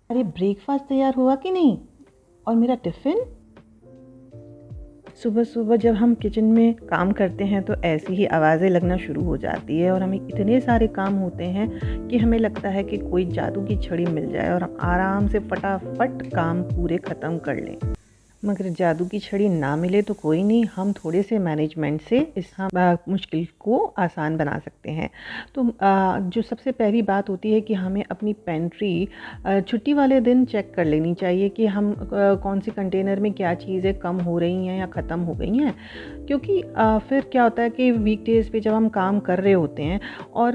अरे ब्रेकफास्ट तैयार हुआ कि नहीं? और मेरा टिफ़िन? सुबह सुबह जब हम किचन में काम करते हैं तो ऐसी ही आवाज़ें लगना शुरू हो जाती है और हमें इतने सारे काम होते हैं कि हमें लगता है कि कोई जादू की छड़ी मिल जाए और हम आराम से फटाफट काम पूरे ख़त्म कर लें। मगर जादू की छड़ी ना मिले तो कोई नहीं, हम थोड़े से मैनेजमेंट से इस मुश्किल को आसान बना सकते हैं। तो जो सबसे पहली बात होती है कि हमें अपनी पेंट्री छुट्टी वाले दिन चेक कर लेनी चाहिए कि हम कौन सी कंटेनर में क्या चीज़ें कम हो रही हैं या ख़त्म हो गई हैं। क्योंकि फिर क्या होता है कि वीकडेज़ पे जब हम काम कर रहे होते हैं और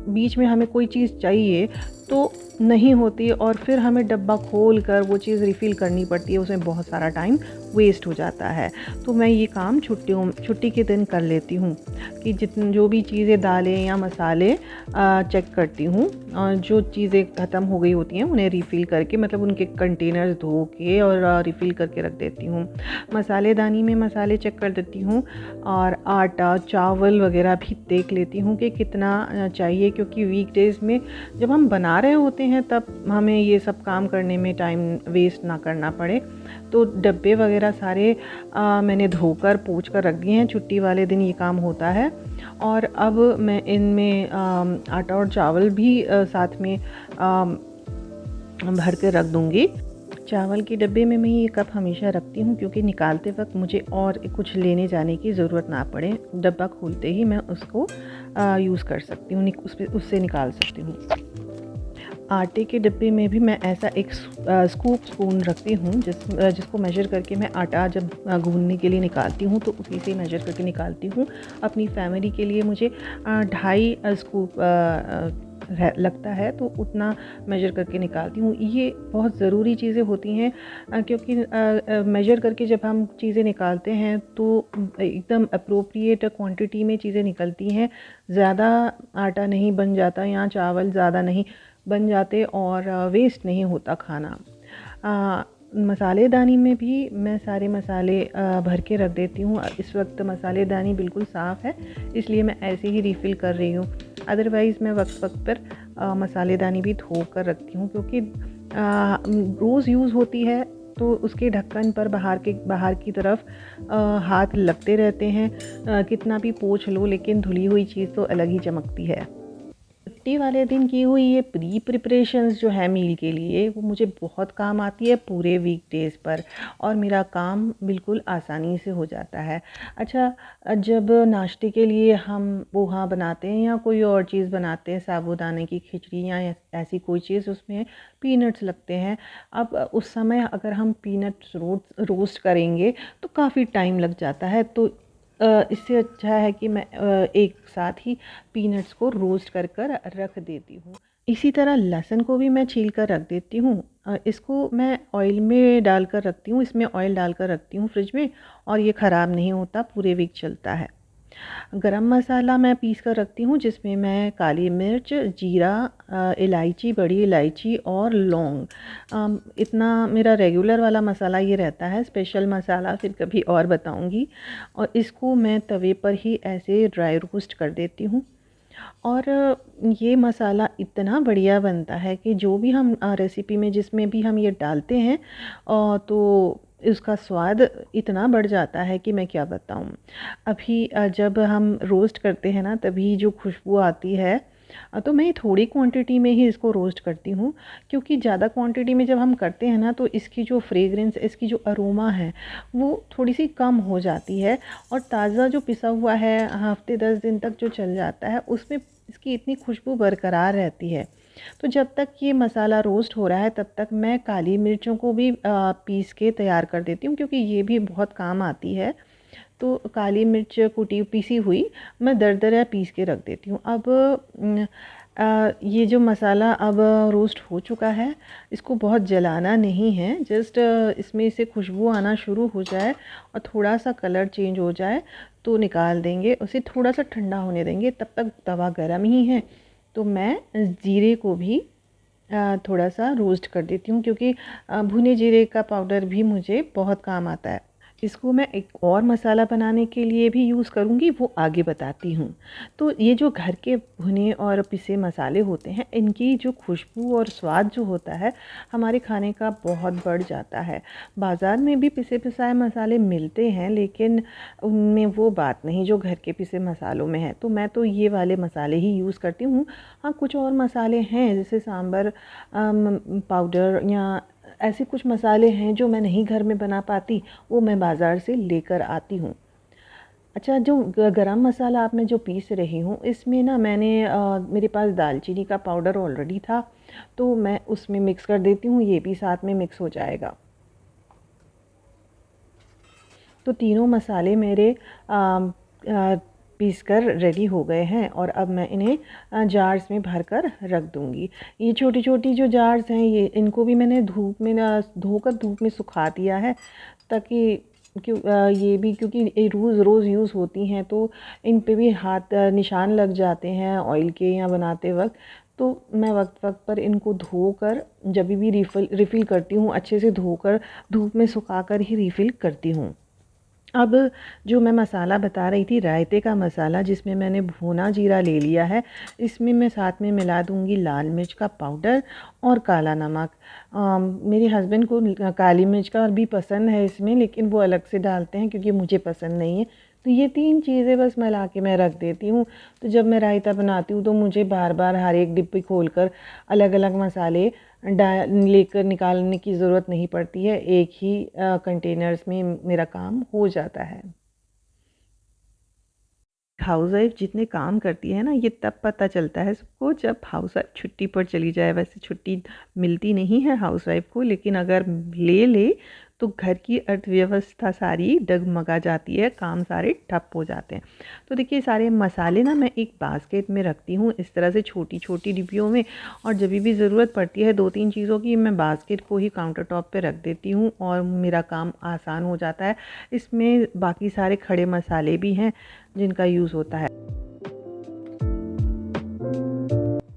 बीच में हमें कोई चीज़ चाहिए तो नहीं होती और फिर हमें डब्बा खोल कर वो चीज़ रिफ़िल करनी पड़ती है, उसमें बहुत सारा टाइम वेस्ट हो जाता है। तो मैं ये काम छुट्टी के दिन कर लेती हूँ कि जो भी चीज़ें दालें या मसाले चेक करती हूँ और जो चीज़ें ख़त्म हो गई होती हैं उन्हें रिफ़िल करके, मतलब उनके कंटेनर्स धो के और रिफ़िल करके रख देती हूँ। मसालेदानी में मसाले चेक कर देती हूँ और आटा, चावल वग़ैरह भी देख लेती हूँ कि कितना चाहिए, क्योंकि वीकडेज़ में जब हम बना रहे होते हैं तब हमें ये सब काम करने में टाइम वेस्ट ना करना पड़े। तो डब्बे वग़ैरह सारे मैंने धोकर पोंछ कर रख दिए हैं, छुट्टी वाले दिन ये काम होता है। और अब मैं इनमें आटा और चावल भी साथ में भर के रख दूँगी। चावल के डब्बे में मैं ये कप हमेशा रखती हूँ क्योंकि निकालते वक्त मुझे और कुछ लेने जाने की ज़रूरत ना पड़े। डब्बा खोलते ही मैं उसको यूज़ कर सकती हूँ, उससे निकाल सकती हूँ। आटे के डिब्बे में भी मैं ऐसा एक स्कूप स्पून रखती हूँ जिसको मेजर करके मैं आटा जब गूँधने के लिए निकालती हूँ तो उसी से मेजर करके निकालती हूँ। अपनी फैमिली के लिए मुझे 2.5 स्कूप लगता है, तो उतना मेजर करके निकालती हूँ। ये बहुत ज़रूरी चीज़ें होती हैं क्योंकि मेजर करके जब हम चीज़ें निकालते हैं तो एकदम अप्रोप्रिएट क्वांटिटी में चीज़ें निकलती हैं। ज़्यादा आटा नहीं बन जाता या चावल ज़्यादा नहीं बन जाते और वेस्ट नहीं होता खाना। मसालेदानी में भी मैं सारे मसाले भर के रख देती हूँ। इस वक्त मसालेदानी बिल्कुल साफ़ है, इसलिए मैं ऐसे ही रिफ़िल कर रही हूँ। अदरवाइज़ मैं वक्त वक्त पर मसालेदानी भी धो कर रखती हूँ क्योंकि रोज़ यूज़ होती है तो उसके ढक्कन पर बाहर की तरफ हाथ लगते रहते हैं। कितना भी पोंछ लो लेकिन धुली हुई चीज़ तो अलग ही चमकती है। छुट्टी वाले दिन की हुई ये प्रिपरेशंस जो है मील के लिए, वो मुझे बहुत काम आती है पूरे वीकडेज़ पर और मेरा काम बिल्कुल आसानी से हो जाता है। अच्छा, जब नाश्ते के लिए हम पोहा बनाते हैं या कोई और चीज़ बनाते हैं, साबूदाने की खिचड़ी या ऐसी कोई चीज़, उसमें पीनट्स लगते हैं। अब उस समय अगर हम पीनट्स रोस्ट करेंगे तो काफ़ी टाइम लग जाता है। तो इससे अच्छा है कि मैं एक साथ ही पीनट्स को रोस्ट कर रख देती हूँ। इसी तरह लहसुन को भी मैं छील कर रख देती हूँ। इसको मैं ऑयल में डालकर रखती हूँ, इसमें ऑयल डालकर रखती हूँ फ्रिज में और ये ख़राब नहीं होता, पूरे वीक चलता है। गरम मसाला मैं पीस कर रखती हूँ जिसमें मैं काली मिर्च, जीरा, इलायची, बड़ी इलायची और लौंग, इतना मेरा रेगुलर वाला मसाला ये रहता है। स्पेशल मसाला फिर कभी और बताऊँगी। और इसको मैं तवे पर ही ऐसे ड्राई रोस्ट कर देती हूँ और ये मसाला इतना बढ़िया बनता है कि जो भी हम रेसिपी में जिसमें भी हम ये डालते हैं तो इसका स्वाद इतना बढ़ जाता है कि मैं क्या बताऊँ। अभी जब हम रोस्ट करते हैं ना तभी जो खुशबू आती है, तो मैं थोड़ी क्वांटिटी में ही इसको रोस्ट करती हूँ क्योंकि ज़्यादा क्वांटिटी में जब हम करते हैं ना तो इसकी जो फ्रेग्रेंस, इसकी जो अरोमा है वो थोड़ी सी कम हो जाती है। और ताज़ा जो पिसा हुआ है हफ्ते 10 दिन तक जो चल जाता है उसमें इसकी इतनी खुशबू बरकरार रहती है। तो जब तक ये मसाला रोस्ट हो रहा है तब तक मैं काली मिर्चों को भी पीस के तैयार कर देती हूँ क्योंकि ये भी बहुत काम आती है। तो काली मिर्च कुटी पीसी हुई मैं दरदरा पीस के रख देती हूँ। अब ये जो मसाला अब रोस्ट हो चुका है, इसको बहुत जलाना नहीं है, जस्ट इसमें से खुशबू आना शुरू हो जाए और थोड़ा सा कलर चेंज हो जाए तो निकाल देंगे, उसे थोड़ा सा ठंडा होने देंगे। तब तक तवा गर्म ही है तो मैं जीरे को भी थोड़ा सा रोस्ट कर देती हूँ क्योंकि भुने जीरे का पाउडर भी मुझे बहुत काम आता है। इसको मैं एक और मसाला बनाने के लिए भी यूज़ करूँगी, वो आगे बताती हूँ। तो ये जो घर के भुने और पिसे मसाले होते हैं, इनकी जो खुशबू और स्वाद जो होता है हमारे खाने का बहुत बढ़ जाता है। बाज़ार में भी पिसे पिसाए मसाले मिलते हैं, लेकिन उनमें वो बात नहीं जो घर के पिसे मसालों में है। तो मैं तो ये वाले मसाले ही यूज़ करती हूँ। हाँ, कुछ और मसाले हैं जैसे सांभर पाउडर या ऐसे कुछ मसाले हैं जो मैं नहीं घर में बना पाती, वो मैं बाज़ार से लेकर आती हूँ। अच्छा, जो गरम मसाला आप मैं जो पीस रही हूँ, इसमें ना मैंने मेरे पास दालचीनी का पाउडर ऑलरेडी था, तो मैं उसमें मिक्स कर देती हूँ, ये भी साथ में मिक्स हो जाएगा। तो तीनों मसाले मेरे पीस कर रेडी हो गए हैं और अब मैं इन्हें जार्स में भर कर रख दूँगी। ये छोटी-छोटी जो जार्स हैं, ये इनको भी मैंने धूप में ना धोकर धूप में सुखा दिया है, ताकि ये भी क्योंकि ये रोज़ रोज़ यूज़ होती हैं, तो इन पे भी हाथ निशान लग जाते हैं ऑयल के या बनाते वक़्त। तो मैं वक़्त-वक़्त पर इनको धोकर जभी भी रिफ़िल करती हूँ, अच्छे से धोकर धूप में सुखाकर ही रिफ़िल करती हूँ। अब जो मैं मसाला बता रही थी, रायते का मसाला, जिसमें मैंने भुना जीरा ले लिया है, इसमें मैं साथ में मिला दूँगी लाल मिर्च का पाउडर और काला नमक। मेरे हस्बैंड को काली मिर्च का भी पसंद है इसमें, लेकिन वो अलग से डालते हैं क्योंकि मुझे पसंद नहीं है। तो ये 3 चीज़ें बस मिला के मैं रख देती हूँ। तो जब मैं रायता बनाती हूँ तो मुझे बार-बार हर एक डिब्बी खोलकर अलग-अलग मसाले लेकर निकालने की ज़रूरत नहीं पड़ती है, एक ही कंटेनर्स में मेरा काम हो जाता है। हाउसवाइफ़ जितने काम करती है ना, ये तब पता चलता है सबको जब हाउसवाइफ़ छुट्टी पर चली जाए। वैसे छुट्टी मिलती नहीं है हाउसवाइफ़ को, लेकिन अगर ले तो घर की अर्थव्यवस्था सारी डगमगा जाती है, काम सारे ठप हो जाते हैं। तो देखिए, सारे मसाले ना मैं एक बास्केट में रखती हूँ इस तरह से छोटी-छोटी डिब्बियों में, और जभी भी ज़रूरत पड़ती है 2-3 चीज़ों की, मैं बास्केट को ही काउंटर टॉप पे रख देती हूँ और मेरा काम आसान हो जाता है। इसमें बाकी सारे खड़े मसाले भी हैं जिनका यूज़ होता है।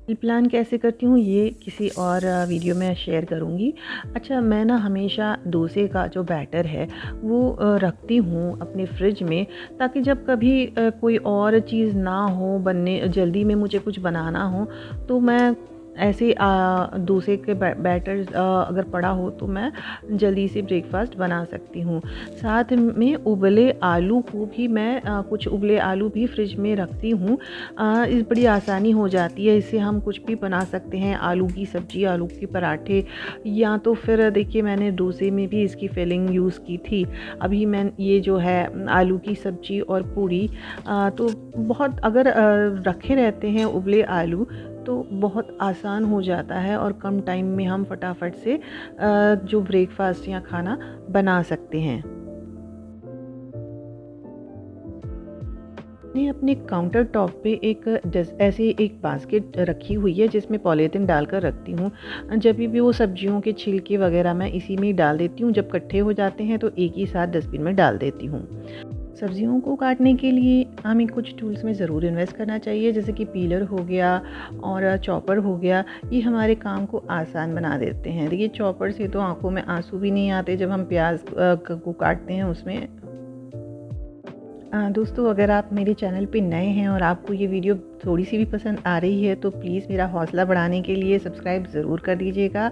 मील प्लान कैसे करती हूँ, ये किसी और वीडियो में शेयर करूँगी। अच्छा, मैं ना हमेशा डोसे का जो बैटर है वो रखती हूँ अपने फ्रिज में, ताकि जब कभी कोई और चीज़ ना हो बनने, जल्दी में मुझे कुछ बनाना हो, तो मैं ऐसे डोसे के बैटर अगर पड़ा हो तो मैं जल्दी से ब्रेकफास्ट बना सकती हूँ। साथ में उबले आलू को भी मैं कुछ उबले आलू भी फ्रिज में रखती हूँ। इस बड़ी आसानी हो जाती है, इससे हम कुछ भी बना सकते हैं, आलू की सब्ज़ी, आलू के पराठे, या तो फिर देखिए मैंने डोसे में भी इसकी फिलिंग यूज़ की थी। अभी मैं ये जो है आलू की सब्ज़ी और पूड़ी, तो बहुत अगर रखे रहते हैं उबले आलू, तो बहुत आसान हो जाता है और कम टाइम में हम फटाफट से जो ब्रेकफास्ट या खाना बना सकते हैं। मैंने अपने काउंटर टॉप पे ऐसे एक बास्केट रखी हुई है जिसमें पॉलीथीन डालकर रखती हूँ। जब भी वो सब्जियों के छिलके वगैरह मैं इसी में ही डाल देती हूँ, जब इकट्ठे हो जाते हैं तो एक ही साथ डस्टबिन में डाल देती हूँ। सब्जियों को काटने के लिए हमें कुछ टूल्स में ज़रूर इन्वेस्ट करना चाहिए, जैसे कि पीलर हो गया और चॉपर हो गया। ये हमारे काम को आसान बना देते हैं। देखिए, चॉपर से तो आंखों में आंसू भी नहीं आते जब हम प्याज को काटते हैं उसमें। दोस्तों, अगर आप मेरे चैनल पे नए हैं और आपको ये वीडियो थोड़ी सी भी पसंद आ रही है, तो प्लीज़ मेरा हौसला बढ़ाने के लिए सब्सक्राइब ज़रूर कर दीजिएगा,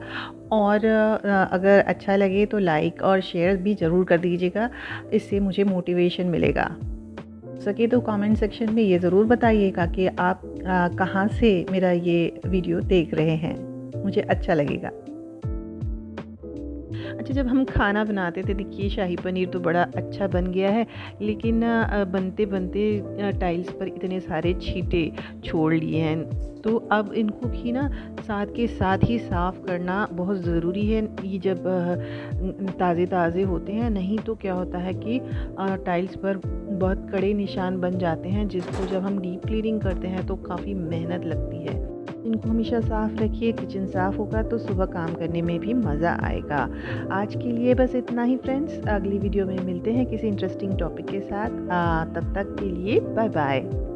और अगर अच्छा लगे तो लाइक और शेयर भी ज़रूर कर दीजिएगा, इससे मुझे मोटिवेशन मिलेगा। हो सके तो कमेंट सेक्शन में ये ज़रूर बताइएगा कि आप कहाँ से मेरा ये वीडियो देख रहे हैं, मुझे अच्छा लगेगा। अच्छा, जब हम खाना बनाते थे, देखिए शाही पनीर तो बड़ा अच्छा बन गया है, लेकिन बनते टाइल्स पर इतने सारे छींटे छोड़ लिए हैं। तो अब इनको भी ना साथ के साथ ही साफ़ करना बहुत ज़रूरी है। ये जब ताज़े होते हैं, नहीं तो क्या होता है कि टाइल्स पर बहुत कड़े निशान बन जाते हैं, जिसको जब हम डीप क्लीनिंग करते हैं तो काफ़ी मेहनत लगती है। इनको हमेशा साफ़ रखिए, किचन साफ़ होगा तो सुबह काम करने में भी मज़ा आएगा। आज के लिए बस इतना ही फ्रेंड्स, अगली वीडियो में मिलते हैं किसी इंटरेस्टिंग टॉपिक के साथ। तब तक के लिए बाय बाय।